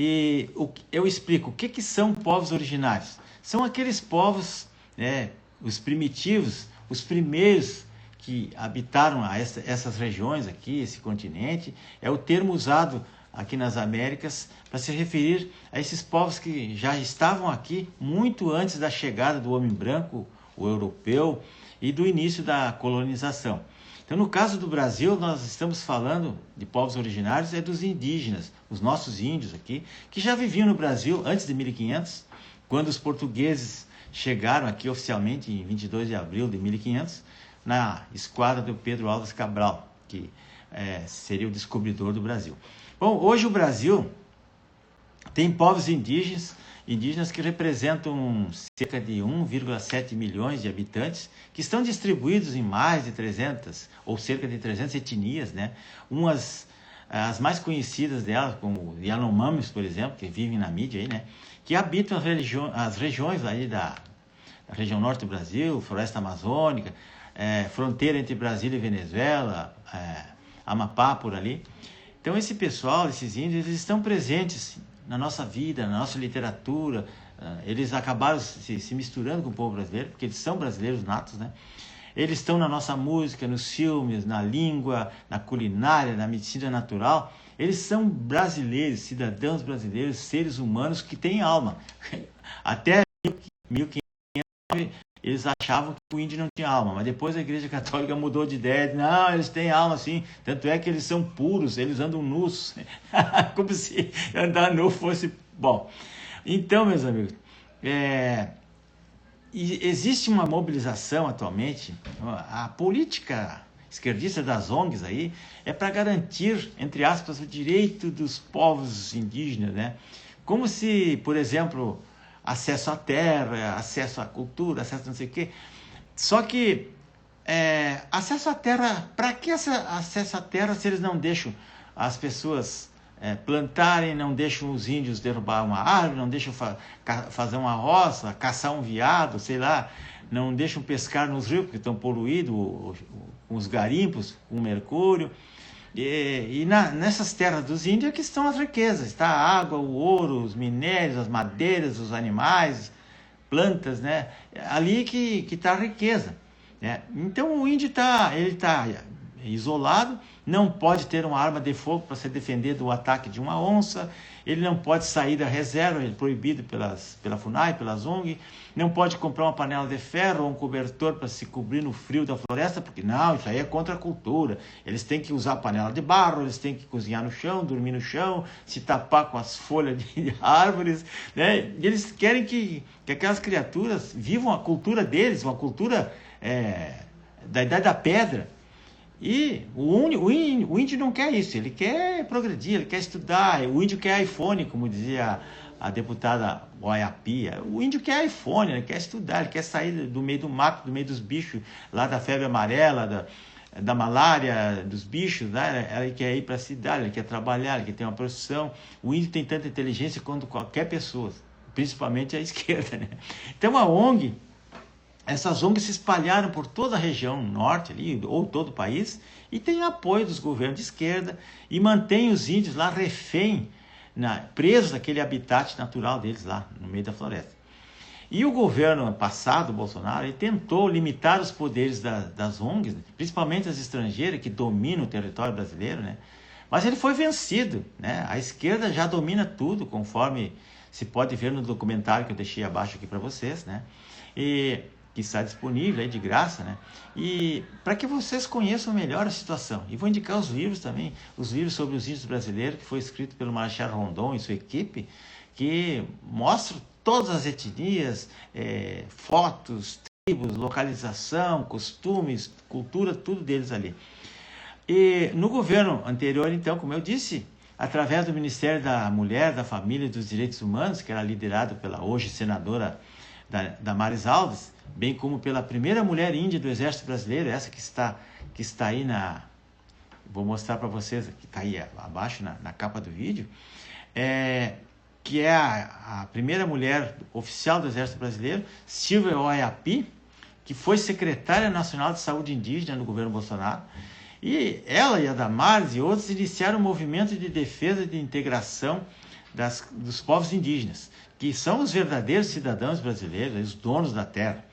Eu explico o que são povos originários. São aqueles povos, né, os primitivos, os primeiros que habitaram essas regiões aqui, esse continente. É o termo usado aqui nas Américas para se referir a esses povos que já estavam aqui muito antes da chegada do homem branco, o europeu, e do início da colonização. Então, no caso do Brasil, nós estamos falando de povos originários, dos indígenas, os nossos índios aqui, que já viviam no Brasil antes de 1500, quando os portugueses chegaram aqui oficialmente em 22 de abril de 1500, na esquadra do Pedro Álvares Cabral, que seria o descobridor do Brasil. Bom, hoje o Brasil tem povos indígenas que representam cerca de 1,7 milhões de habitantes, que estão distribuídos em mais de 300, ou cerca de 300 etnias, né? As mais conhecidas delas, como os Yanomamis, por exemplo, que vivem na mídia aí, né? Que habitam as regiões aí da região norte do Brasil, floresta amazônica, fronteira entre Brasília e Venezuela, Amapá, por ali. Então esse pessoal, esses índios, eles estão presentes na nossa vida, na nossa literatura. Eles acabaram se misturando com o povo brasileiro, porque eles são brasileiros natos, né? Eles estão na nossa música, nos filmes, na língua, na culinária, na medicina natural. Eles são brasileiros, cidadãos brasileiros, seres humanos que têm alma. Até 1500 eles achavam que o índio não tinha alma, mas depois a Igreja Católica mudou de ideia. Não, eles têm alma sim, tanto é que eles são puros, eles andam nus, como se andar nu fosse bom. Então, meus amigos, existe uma mobilização atualmente. A política esquerdista das ONGs aí é para garantir, entre aspas, o direito dos povos indígenas, né? Como se, por exemplo, acesso à terra, acesso à cultura, acesso a não sei o quê. Só que acesso à terra, para que acesso à terra se eles não deixam as pessoas plantarem, não deixam os índios derrubar uma árvore, não deixam fazer uma roça, caçar um veado, sei lá, não deixam pescar nos rios porque estão poluídos com os garimpos, com o mercúrio. Nessas terras dos índios é que estão as riquezas, está a água, o ouro, os minérios, as madeiras, os animais, plantas, né? Ali que está a riqueza, né? Então o índio está isolado, não pode ter uma arma de fogo para se defender do ataque de uma onça, ele não pode sair da reserva, ele é proibido pela FUNAI, pelas ONG, não pode comprar uma panela de ferro ou um cobertor para se cobrir no frio da floresta, porque não, isso aí é contra a cultura. Eles têm que usar panela de barro, eles têm que cozinhar no chão, dormir no chão, se tapar com as folhas de árvores, né? E eles querem que aquelas criaturas vivam a cultura deles, uma cultura da Idade da Pedra. E o índio não quer isso, ele quer progredir, ele quer estudar. O índio quer iPhone, como dizia a deputada Guaiapia. O índio quer iPhone, ele quer estudar, ele quer sair do meio do mato, do meio dos bichos, lá da febre amarela, da malária, dos bichos, né? Ele quer ir para a cidade, ele quer trabalhar, ele quer ter uma profissão. O índio tem tanta inteligência quanto qualquer pessoa, principalmente a esquerda, né? Então a ONG... Essas ONGs se espalharam por toda a região norte, ali, ou todo o país, e tem apoio dos governos de esquerda e mantém os índios lá refém, presos naquele habitat natural deles lá, no meio da floresta. E o governo passado, o Bolsonaro, ele tentou limitar os poderes das ONGs, principalmente as estrangeiras que dominam o território brasileiro, né? Mas ele foi vencido, né? A esquerda já domina tudo, conforme se pode ver no documentário que eu deixei abaixo aqui para vocês, né? Que está disponível aí de graça, né? E para que vocês conheçam melhor a situação. E vou indicar os livros também, os livros sobre os índios brasileiros, que foi escrito pelo Marechal Rondon e sua equipe, que mostram todas as etnias, fotos, tribos, localização, costumes, cultura, tudo deles ali. E no governo anterior, então, como eu disse, através do Ministério da Mulher, da Família e dos Direitos Humanos, que era liderado pela hoje senadora Damares Alves, bem como pela primeira mulher índia do Exército Brasileiro, essa que está aí vou mostrar para vocês, que está aí abaixo na capa do vídeo, que é a primeira mulher oficial do Exército Brasileiro, Silvia Oiapi, que foi secretária nacional de saúde indígena no governo Bolsonaro. E ela e a Damares e outros iniciaram um movimento de defesa e de integração dos povos indígenas, que são os verdadeiros cidadãos brasileiros, os donos da terra.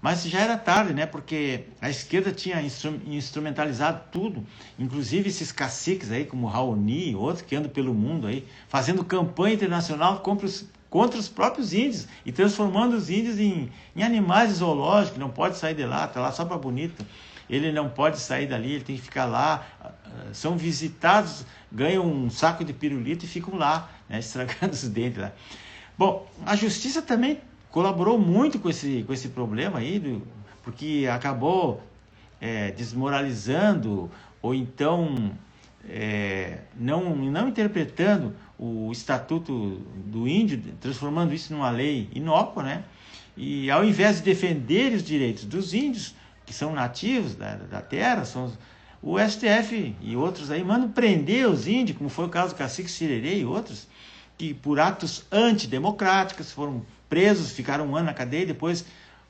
Mas já era tarde, né? Porque a esquerda tinha instrumentalizado tudo, inclusive esses caciques aí, como Raoni e outros, que andam pelo mundo aí, fazendo campanha internacional contra os próprios índios e transformando os índios em animais zoológicos. Não pode sair de lá, está lá só para bonito. Ele não pode sair dali, ele tem que ficar lá. São visitados, ganham um saco de pirulito e ficam lá, né? Estragando os dentes lá. Bom, a justiça também colaborou muito com esse problema aí, porque acabou desmoralizando ou então não interpretando o Estatuto do Índio, transformando isso numa lei inócua, né? E ao invés de defender os direitos dos índios, que são nativos da terra, o STF e outros aí mandam prender os índios, como foi o caso do Cacique Sirerê e outros, que por atos antidemocráticos foram presos, ficaram um ano na cadeia, depois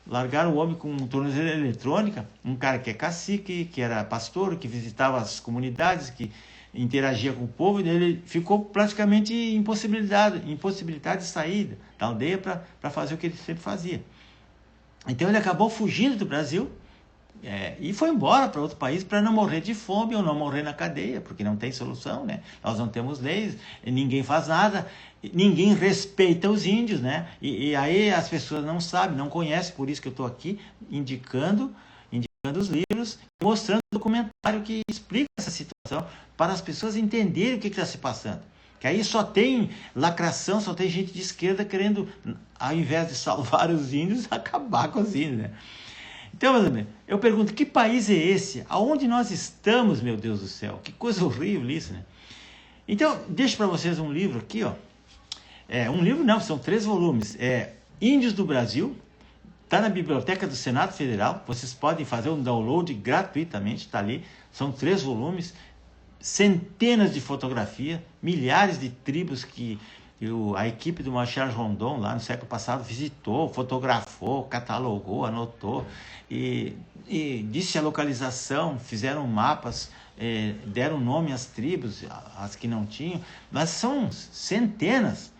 largaram o homem com tornozeleira eletrônica, um cara que é cacique, que era pastor, que visitava as comunidades, que interagia com o povo, e ele ficou praticamente impossibilidade de sair da aldeia para fazer o que ele sempre fazia. Então ele acabou fugindo do Brasil e foi embora para outro país para não morrer de fome ou não morrer na cadeia, porque não tem solução, né? Nós não temos leis, ninguém faz nada, ninguém respeita os índios, né? E aí as pessoas não sabem, não conhecem, por isso que eu estou aqui indicando os livros, mostrando o documentário que explica essa situação para as pessoas entenderem o que está se passando. Que aí só tem lacração, só tem gente de esquerda querendo, ao invés de salvar os índios, acabar com os índios, né? Então, meus amigos, eu pergunto, que país é esse? Aonde nós estamos, meu Deus do céu? Que coisa horrível isso, né? Então, deixo para vocês um livro aqui, ó. Um livro não, são 3 volumes. Índios do Brasil, está na Biblioteca do Senado Federal. Vocês podem fazer um download gratuitamente, está ali. São 3 volumes, centenas de fotografias, milhares de tribos que a equipe do Marechal Rondon, lá no século passado, visitou, fotografou, catalogou, anotou e disse a localização, fizeram mapas, deram nome às tribos, as que não tinham, mas são centenas.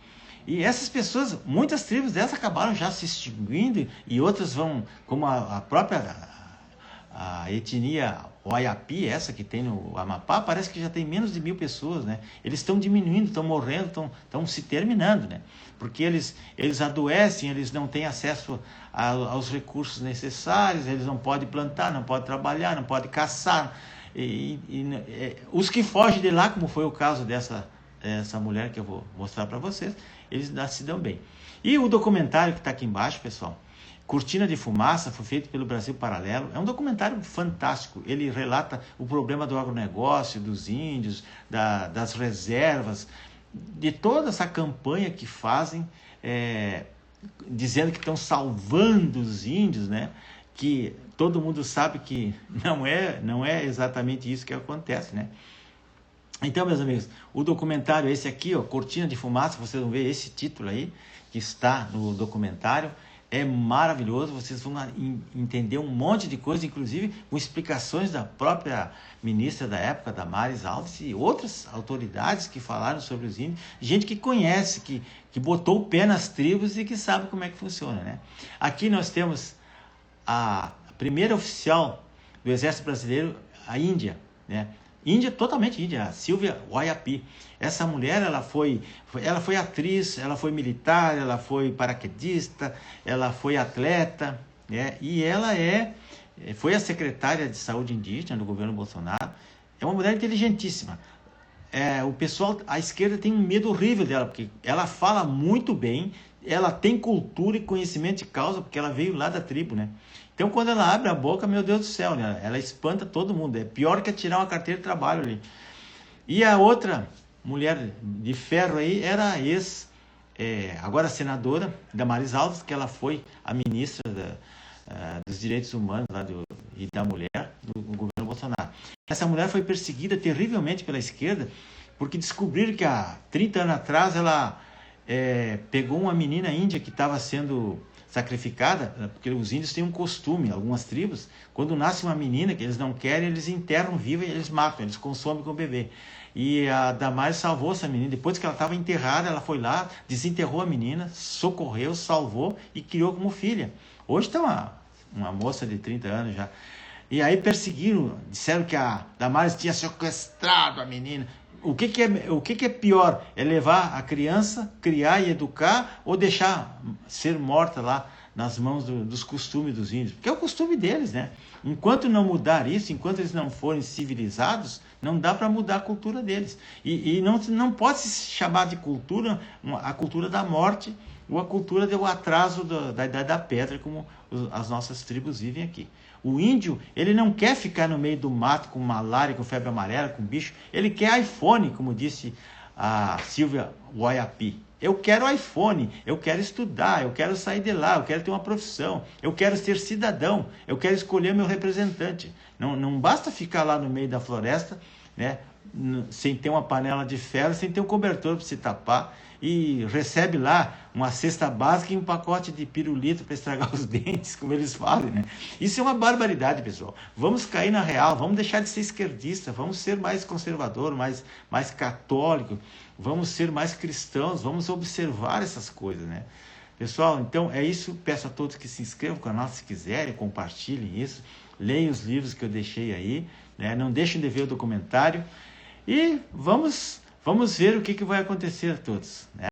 E essas pessoas, muitas tribos dessas acabaram já se extinguindo e outras vão, como a própria a etnia Waiapi, essa que tem no Amapá, parece que já tem menos de 1000 pessoas, né? Eles estão diminuindo, estão morrendo, estão se terminando, né? Porque eles adoecem, eles não têm acesso aos recursos necessários, eles não podem plantar, não podem trabalhar, não podem caçar. Os que fogem de lá, como foi o caso dessa mulher que eu vou mostrar para vocês, eles se dão bem. E o documentário que está aqui embaixo, pessoal, Cortina de Fumaça, foi feito pelo Brasil Paralelo. É um documentário fantástico. Ele relata o problema do agronegócio, dos índios, das reservas, de toda essa campanha que fazem, dizendo que estão salvando os índios, né? Que todo mundo sabe que não é exatamente isso que acontece, né? Então, meus amigos, o documentário esse aqui, ó, Cortina de Fumaça, vocês vão ver esse título aí, que está no documentário. É maravilhoso, vocês vão entender um monte de coisa, inclusive com explicações da própria ministra da época, Damares Alves, e outras autoridades que falaram sobre os índios, gente que conhece, que botou o pé nas tribos e que sabe como é que funciona, né? Aqui nós temos a primeira oficial do Exército Brasileiro, a Índia, né? Índia, totalmente índia, a Silvia Waiapi. Essa mulher, ela foi atriz, ela foi militar, ela foi paraquedista, ela foi atleta, né? E ela foi a secretária de saúde indígena do governo Bolsonaro. É uma mulher inteligentíssima. O pessoal, a esquerda tem um medo horrível dela, porque ela fala muito bem, ela tem cultura e conhecimento de causa, porque ela veio lá da tribo, né? Então, quando ela abre a boca, meu Deus do céu, né? Ela espanta todo mundo. É pior que tirar uma carteira de trabalho ali. E a outra mulher de ferro aí era agora senadora, Damares Alves, que ela foi a ministra dos Direitos Humanos e da Mulher do governo Bolsonaro. Essa mulher foi perseguida terrivelmente pela esquerda, porque descobriram que há 30 anos atrás ela pegou uma menina índia que estava sendo sacrificada, porque os índios têm um costume, algumas tribos, quando nasce uma menina que eles não querem, eles enterram viva e eles matam, eles consomem com o bebê. E a Damares salvou essa menina. Depois que ela estava enterrada, ela foi lá, desenterrou a menina, socorreu, salvou e criou como filha. Hoje está uma moça de 30 anos já. E aí perseguiram, disseram que a Damares tinha sequestrado a menina. O que é pior? É levar a criança, criar e educar, ou deixar ser morta lá nas mãos dos costumes dos índios? Porque é o costume deles, né? Enquanto não mudar isso, enquanto eles não forem civilizados, não dá para mudar a cultura deles. E não pode se chamar de cultura a cultura da morte ou a cultura do atraso da Idade da Pedra, como as nossas tribos vivem aqui. O índio, ele não quer ficar no meio do mato com malária, com febre amarela, com bicho. Ele quer iPhone, como disse a Silvia Guaiapi. Eu quero iPhone, eu quero estudar, eu quero sair de lá, eu quero ter uma profissão, eu quero ser cidadão, eu quero escolher meu representante. Não basta ficar lá no meio da floresta, né, sem ter uma panela de ferro, sem ter um cobertor para se tapar, e recebe lá uma cesta básica e um pacote de pirulito para estragar os dentes, como eles falam, né? Isso é uma barbaridade, pessoal. Vamos cair na real, vamos deixar de ser esquerdista, vamos ser mais conservador, mais católico, vamos ser mais cristãos, vamos observar essas coisas, né? Pessoal, então é isso. Peço a todos que se inscrevam no canal se quiserem, compartilhem isso, leiam os livros que eu deixei aí, né? Não deixem de ver o documentário e vamos ver o que vai acontecer a todos, né?